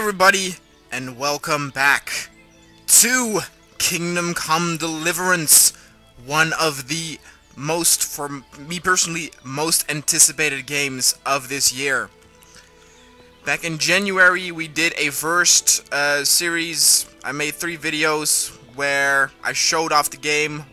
everybody, and welcome back to Kingdom Come Deliverance, one of the most, for me personally, most anticipated games of this year. Back in January, we did a first series. I made 3 videos where I showed off the game,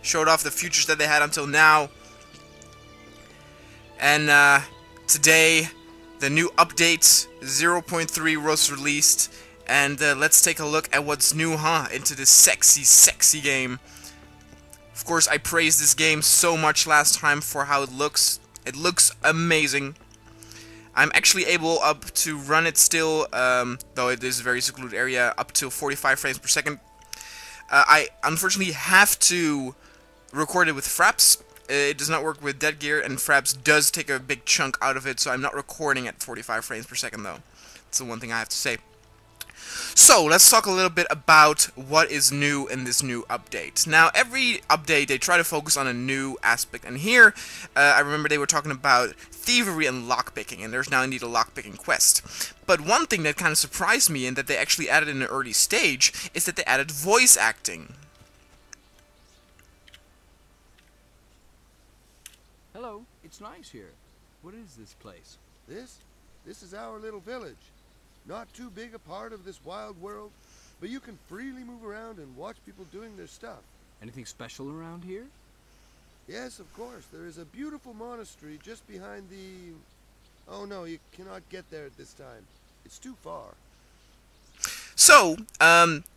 showed off the features that they had until now, and today the new update 0.3 was released, and let's take a look at what's new, into this sexy game. Of course, I praised this game so much last time for how it looks. It looks amazing. I'm actually able up to run it still, though it is a very secluded area, up to 45 frames per second. I unfortunately have to record it with fraps. It does not work with dead gear, and fraps does take a big chunk out of it, so I'm not recording at 45 frames per second, though. That's the one thing I have to say. So, let's talk a little bit about what is new in this new update. Now, every update, they try to focus on a new aspect, and here, I remember they were talking about thievery and lockpicking, and there's now indeed a lockpicking quest. But one thing that kind of surprised me, and that they actually added in an early stage, is that they added voice acting. Hello, it's nice here. What is this place? This is our little village. Not too big a part of this wild world, but you can freely move around and watch people doing their stuff. Anything special around here? Yes, of course. There is a beautiful monastery just behind the... Oh no, you cannot get there at this time. It's too far. So,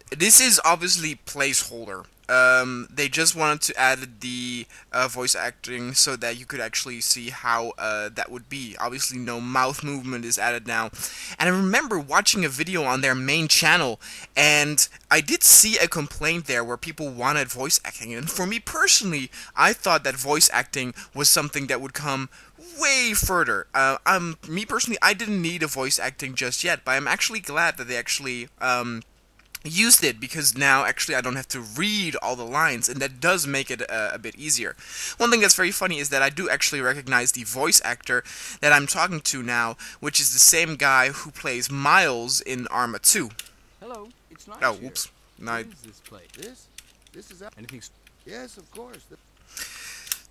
this is obviously placeholder. They just wanted to add the voice acting so that you could actually see how that would be. Obviously, no mouth movement is added now. And I remember watching a video on their main channel, and I did see a complaint there where people wanted voice acting. And for me personally, I thought that voice acting was something that would come way further. Me personally, I didn't need a voice acting just yet, but I'm actually glad that they actually used it, because now actually I don't have to read all the lines, and that does make it a bit easier. One thing that's very funny is that I do actually recognize the voice actor that I'm talking to now, which is the same guy who plays Miles in Arma 2. Hello, it's nice Oh, here. whoops. What is this place? This is... Anything... Yes, of course.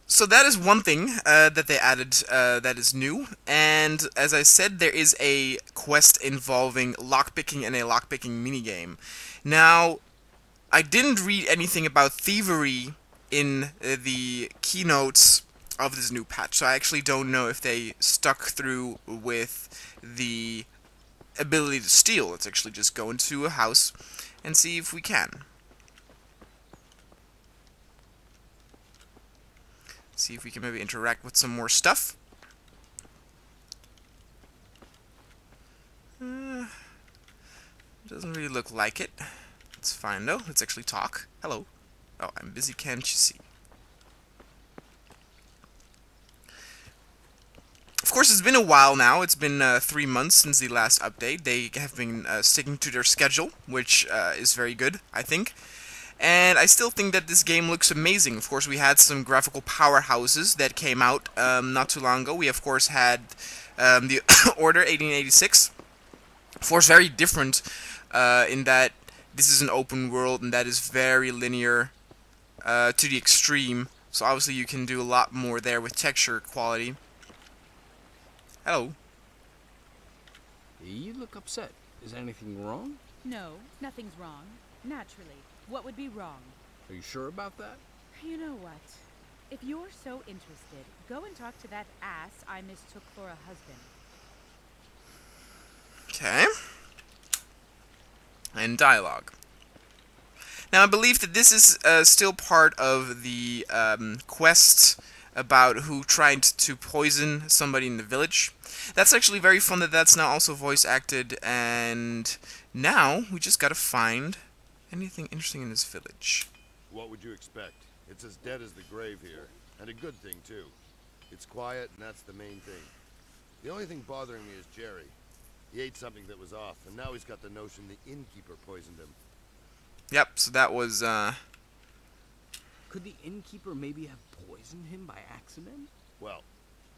So that is one thing that they added that is new, and as I said, there is a quest involving lockpicking and a lockpicking minigame. Now, I didn't read anything about thievery in the keynotes of this new patch, so I actually don't know if they stuck through with the ability to steal. Let's actually just go into a house and see if we can. See if we can maybe interact with some more stuff. Doesn't really look like it. It's fine though. Let's actually talk. Hello. Oh, I'm busy, can't you see? Of course, it's been a while now. It's been 3 months since the last update. They have been sticking to their schedule, which is very good, I think. And I still think that this game looks amazing. Of course, we had some graphical powerhouses that came out not too long ago. We, of course, had the Order 1886. Of course, very different in that this is an open world, and that is very linear to the extreme. So obviously you can do a lot more there with texture quality. Hello. You look upset. Is anything wrong? No, nothing's wrong. Naturally. What would be wrong? Are you sure about that? You know what? If you're so interested, go and talk to that ass I mistook for a husband. Okay. And dialogue. Now, I believe that this is still part of the quest about who tried to poison somebody in the village. That's actually very fun that that's now also voice acted, and now we just gotta find anything interesting in this village. What would you expect? It's as dead as the grave here, and a good thing too. It's quiet, and that's the main thing. The only thing bothering me is Jerry. He ate something that was off, and now he's got the notion the innkeeper poisoned him. Yep, so that was, Could the innkeeper maybe have poisoned him by accident? Well,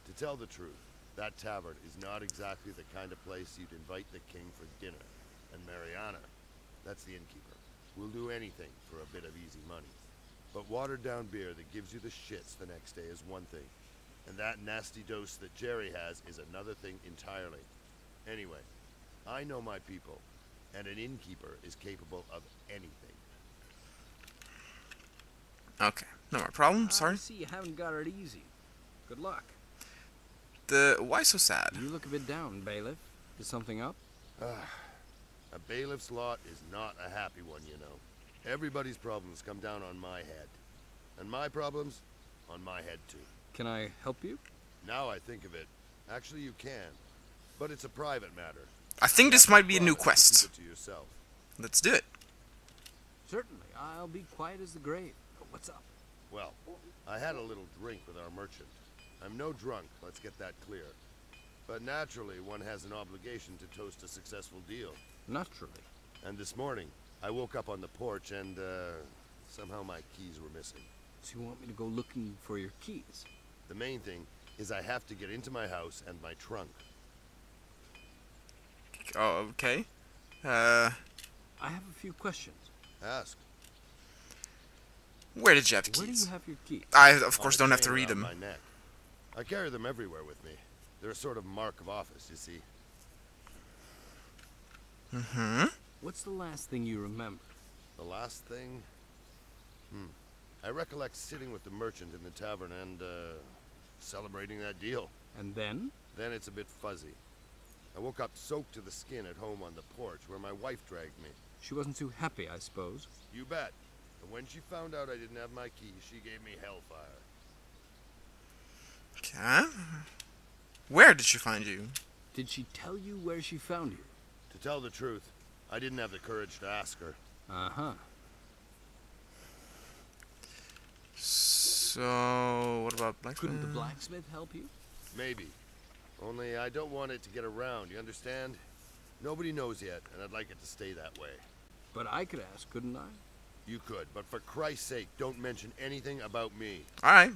to tell the truth, That tavern is not exactly the kind of place you'd invite the king for dinner. And Mariana, that's the innkeeper, will do anything for a bit of easy money. But watered down beer that gives you the shits the next day is one thing. And that nasty dose that Jerry has is another thing entirely. Anyway, I know my people, and an innkeeper is capable of anything. Okay, no more problem. Sorry. I see you haven't got it easy. Good luck. Why so sad? You look a bit down, bailiff. Is something up? A bailiff's lot is not a happy one, you know. Everybody's problems come down on my head. And my problems, on my head too. Can I help you? Now I think of it, actually you can. But it's a private matter. I think this might be a new Keep quest. it to yourself. Let's do it. Certainly. I'll be quiet as the grave. What's up? Well, I had a little drink with our merchant. I'm no drunk, let's get that clear. But naturally, one has an obligation to toast a successful deal. Naturally. And this morning, I woke up on the porch and, somehow my keys were missing. So you want me to go looking for your keys? The main thing is I have to get into my house and my trunk. Oh, okay. I have a few questions. Ask. Where did you have the Where do keys? you have your keys? I, of course, On a don't have to chain read around them. my neck. I carry them everywhere with me. They're a sort of mark of office, you see. Mm-hmm. What's the last thing you remember? The last thing? I recollect sitting with the merchant in the tavern and, celebrating that deal. And then? Then it's a bit fuzzy. I woke up soaked to the skin at home on the porch where my wife dragged me. She wasn't too happy, I suppose. You bet. And when she found out I didn't have my keys, she gave me hellfire. Okay. Where did she find you? Did she tell you where she found you? To tell the truth, I didn't have the courage to ask her. Uh-huh. So, what about blacksmith? Couldn't the blacksmith help you? Maybe. Only I don't want it to get around, you understand? Nobody knows yet, and I'd like it to stay that way. But I could ask, couldn't I? You could, but for Christ's sake, don't mention anything about me. Alright.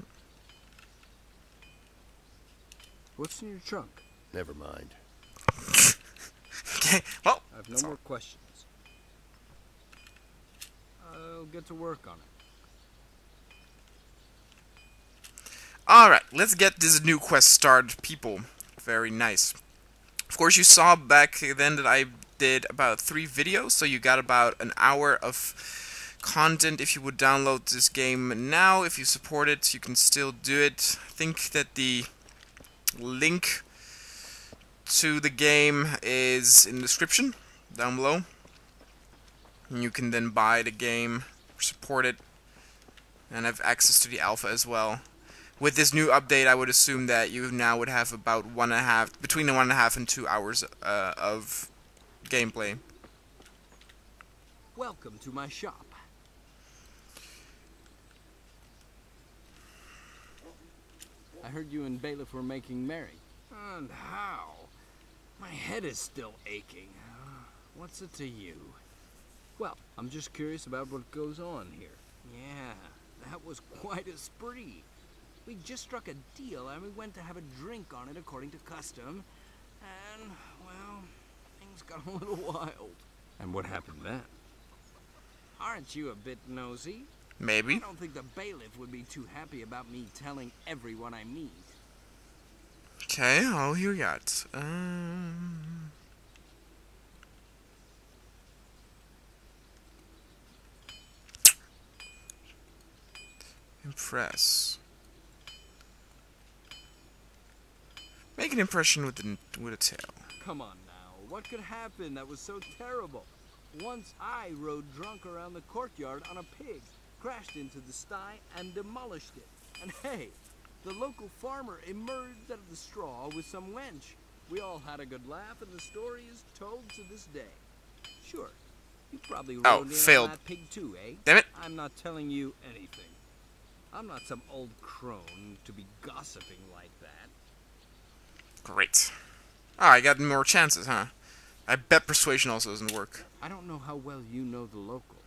What's in your trunk? Never mind. Okay, well. I have no more questions. I'll get to work on it. Alright, let's get this new quest started, people. Very nice. Of course, you saw back then that I did about 3 videos, so you got about an hour of content if you would download this game now. If you support it, you can still do it. I think that the link to the game is in the description down below. And you can then buy the game, support it, and have access to the alpha as well. With this new update, I would assume that you now would have about between 1.5 and 2 hours of gameplay. Welcome to my shop. I heard you and Bailiff were making merry. And how? My head is still aching. What's it to you? Well, I'm just curious about what goes on here. Yeah, that was quite a spree. We just struck a deal and we went to have a drink on it according to custom. And, well, things got a little wild. And what happened then? Aren't you a bit nosy? Maybe. I don't think the bailiff would be too happy about me telling everyone I meet. Okay, oh, here we got. Impress. Make an impression with a tail. Come on now, what could happen that was so terrible? Once I rode drunk around the courtyard on a pig, crashed into the sty and demolished it. And hey, the local farmer emerged out of the straw with some wench. We all had a good laugh and the story is told to this day. Sure, you probably rode in failed. on that pig too, eh? Damn it. I'm not telling you anything. I'm not some old crone to be gossiping like that. Great. Ah, I got more chances, huh? I bet persuasion also doesn't work. I don't know how well you know the locals,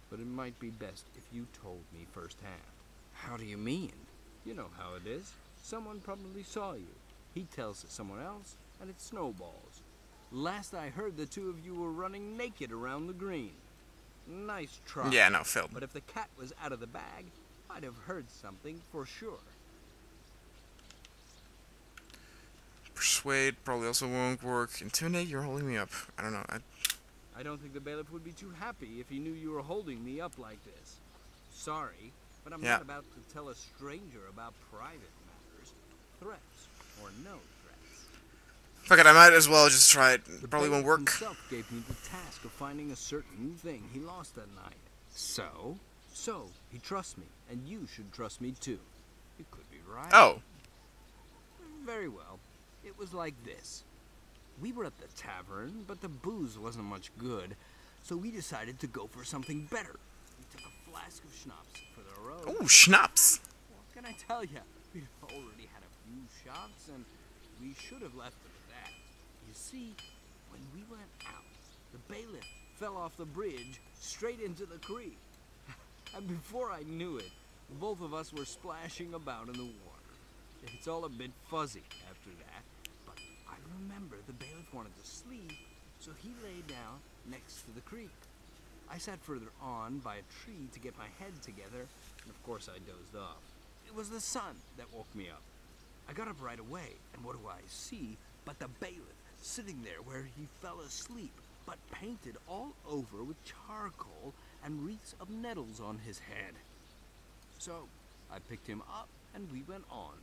but it might be best if you told me firsthand. How do you mean? You know how it is. Someone probably saw you. He tells someone else, and it snowballs. Last I heard, the two of you were running naked around the green. Nice try. Yeah, no, Phil. But if the cat was out of the bag, I'd have heard something for sure. Persuade probably also won't work. Intimidate, you're holding me up. I don't know. I don't think the bailiff would be too happy if he knew you were holding me up like this. Sorry, but I'm not about to tell a stranger about private matters, threats, or no threats. Fuck it, I might as well just try it. The Probably won't work. himself gave me the task of finding a certain thing he lost that night. So he trusts me, and you should trust me too. You could be right. Oh. Very well. It was like this. We were at the tavern, but the booze wasn't much good, so we decided to go for something better. We took a flask of schnapps for the road. Oh, schnapps. What can I tell you? We'd already had a few shots, and we should have left it at that. You see, when we went out, the bailiff fell off the bridge straight into the creek. And before I knew it, both of us were splashing about in the water. It's all a bit fuzzy after that, but I remember the bailiff wanted to sleep, so he lay down next to the creek. I sat further on by a tree to get my head together, and of course I dozed off. It was the sun that woke me up. I got up right away, and what do I see but the bailiff sitting there where he fell asleep, but painted all over with charcoal and wreaths of nettles on his head. So I picked him up, and we went on.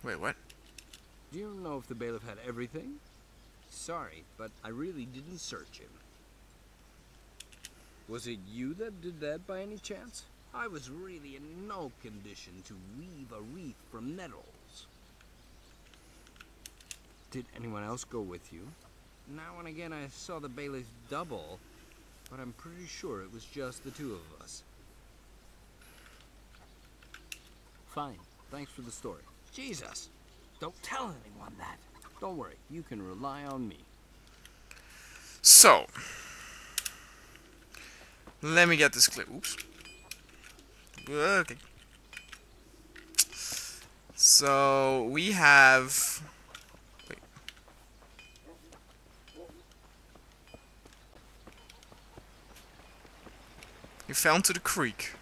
Wait, what? Do you know if the bailiff had everything? Sorry, but I really didn't search him. Was it you that did that by any chance? I was really in no condition to weave a wreath from nettles. Did anyone else go with you? Now and again I saw the bailiff double, but I'm pretty sure it was just the two of us. Fine, thanks for the story. Jesus! Don't tell anyone that. Don't worry, you can rely on me. So, let me get this clear. Oops. Okay. So, we have... Wait. You fell into the creek.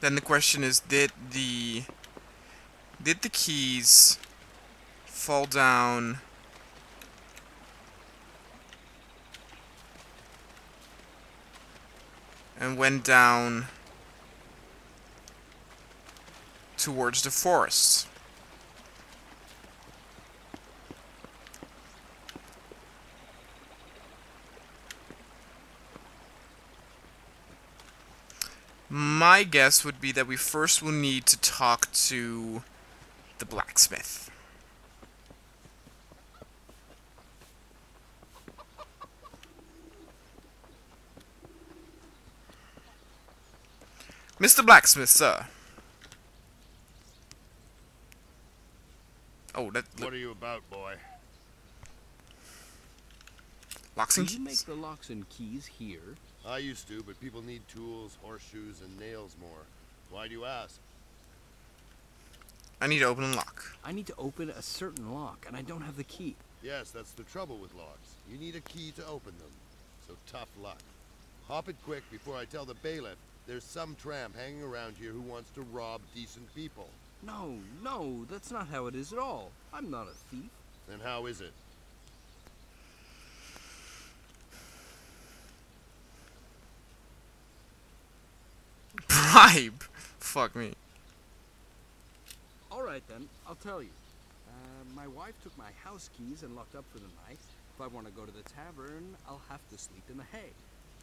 Then the question is, did the keys fall down and went down towards the forest? My guess would be that we first will need to talk to the blacksmith. Mr. Blacksmith, sir. Oh, that... What are you about, boy? Locks and Do you make keys? the locks and keys here? I used to, but people need tools, horseshoes, and nails more. Why do you ask? I need to open and lock. I need to open a certain lock, and I don't have the key. Yes, that's the trouble with locks. You need a key to open them. So tough luck. Hop it quick before I tell the bailiff there's some tramp hanging around here who wants to rob decent people. No, that's not how it is at all. I'm not a thief. Then how is it? Bribe! Fuck me. Alright then, I'll tell you. My wife took my house keys and locked up for the night. If I want to go to the tavern, I'll have to sleep in the hay.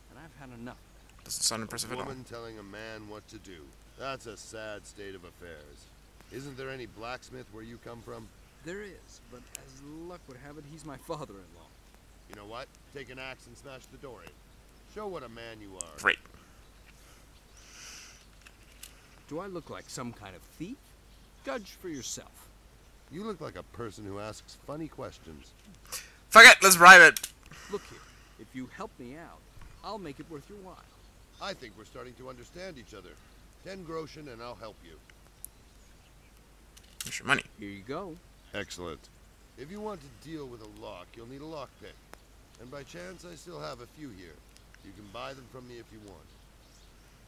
And I've had enough. Doesn't sound impressive at all. A woman telling a man what to do. That's a sad state of affairs. Isn't there any blacksmith where you come from? There is, but as luck would have it, he's my father-in-law. You know what? Take an axe and smash the door in. Show what a man you are. Great. Do I look like some kind of thief? Judge for yourself. You look like a person who asks funny questions. Fuck it, let's bribe it. Look here, if you help me out, I'll make it worth your while. I think we're starting to understand each other. 10 groschen and I'll help you. Here's your money. Here you go. Excellent. If you want to deal with a lock, you'll need a lockpick. And by chance, I still have a few here. You can buy them from me if you want.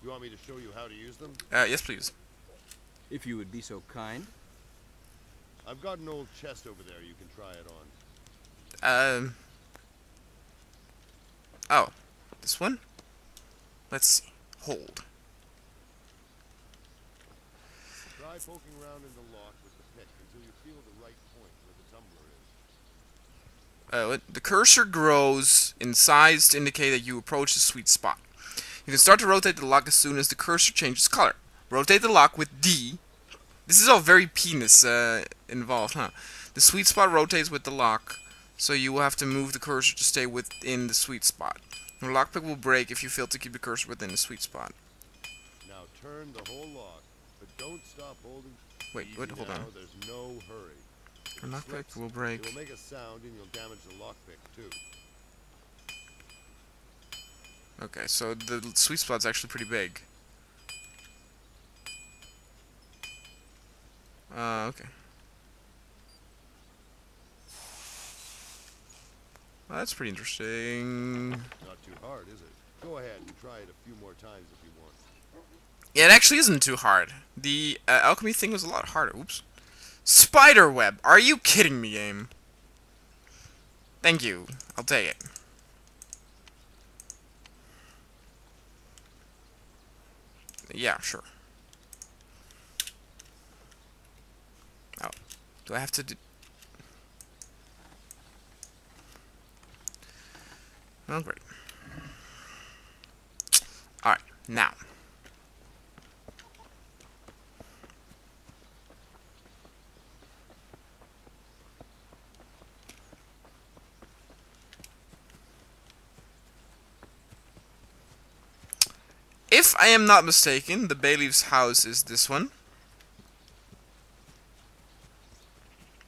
You want me to show you how to use them? Yes, please. If you would be so kind. I've got an old chest over there. You can try it on. Oh. This one? Let's see. Hold. Try poking around in the lock with the pick until you feel the right point where the tumbler is. The cursor grows in size to indicate that you approach the sweet spot. You can start to rotate the lock as soon as the cursor changes color. Rotate the lock with D. This is all very penis involved, huh? The sweet spot rotates with the lock, so you will have to move the cursor to stay within the sweet spot. The lockpick will break if you fail to keep the cursor within the sweet spot. Now turn the whole lock, but don't stop holding. Wait, Easy hold now, on. There's no hurry. The lockpick will break. It will make a sound and you'll damage the lockpick too. Okay, so the sweet spot's actually pretty big. Okay. Well, that's pretty interesting. Not too hard, is it? Go ahead and try it a few more times if you want. Yeah, it actually isn't too hard. The alchemy thing was a lot harder. Oops. Spider web! Are you kidding me, game? Thank you. I'll take it. Yeah, sure. Oh. Do I have to do... Oh, great. Alright, now. If I am not mistaken, the bailiff's house is this one.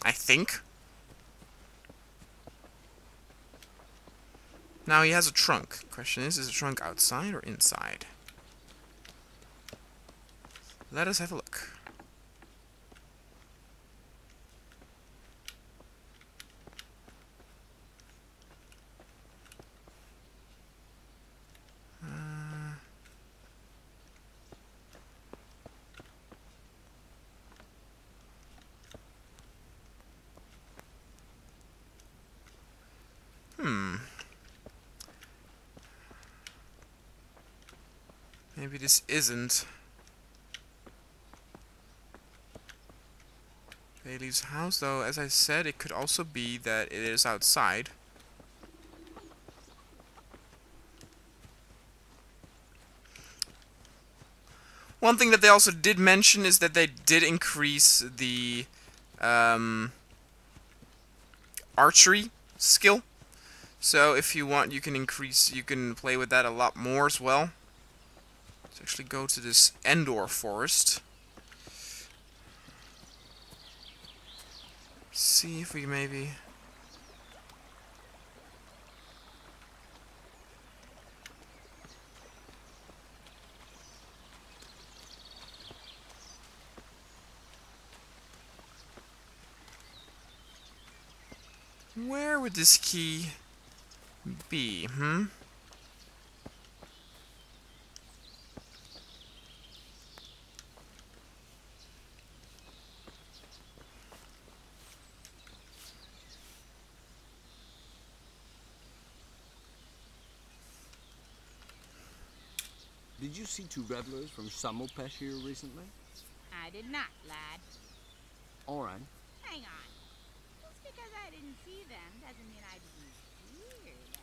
I think. Now he has a trunk. Question is the trunk outside or inside? Let us have a look. Maybe this isn't Bailey's house, though. As I said, it could also be that it is outside. One thing that they also did mention is that they did increase the archery skill. So if you want, you can play with that a lot more as well. Let's actually go to this Endor forest. See if we maybe... Where would this key be, Did you see two revelers from Samopesh here recently? I did not, lad. All right. Hang on. Just because I didn't see them doesn't mean I didn't hear them.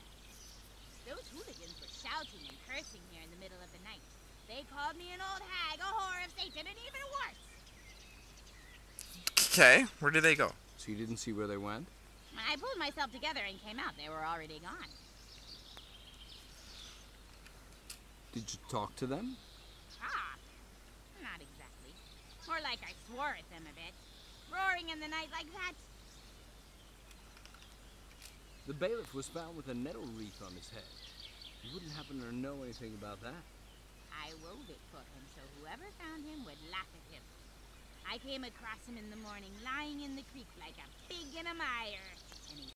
Those hooligans were shouting and cursing here in the middle of the night. They called me an old hag, a whore of Satan, and even worse. Okay, where did they go? So you didn't see where they went? When I pulled myself together and came out, they were already gone. Did you talk to them? Talk? Not exactly. More like I swore at them a bit. Roaring in the night like that. The bailiff was found with a nettle wreath on his head. You wouldn't happen to know anything about that? I wove it for him so whoever found him would laugh at him. I came across him in the morning lying in the creek like a pig in a mire, and he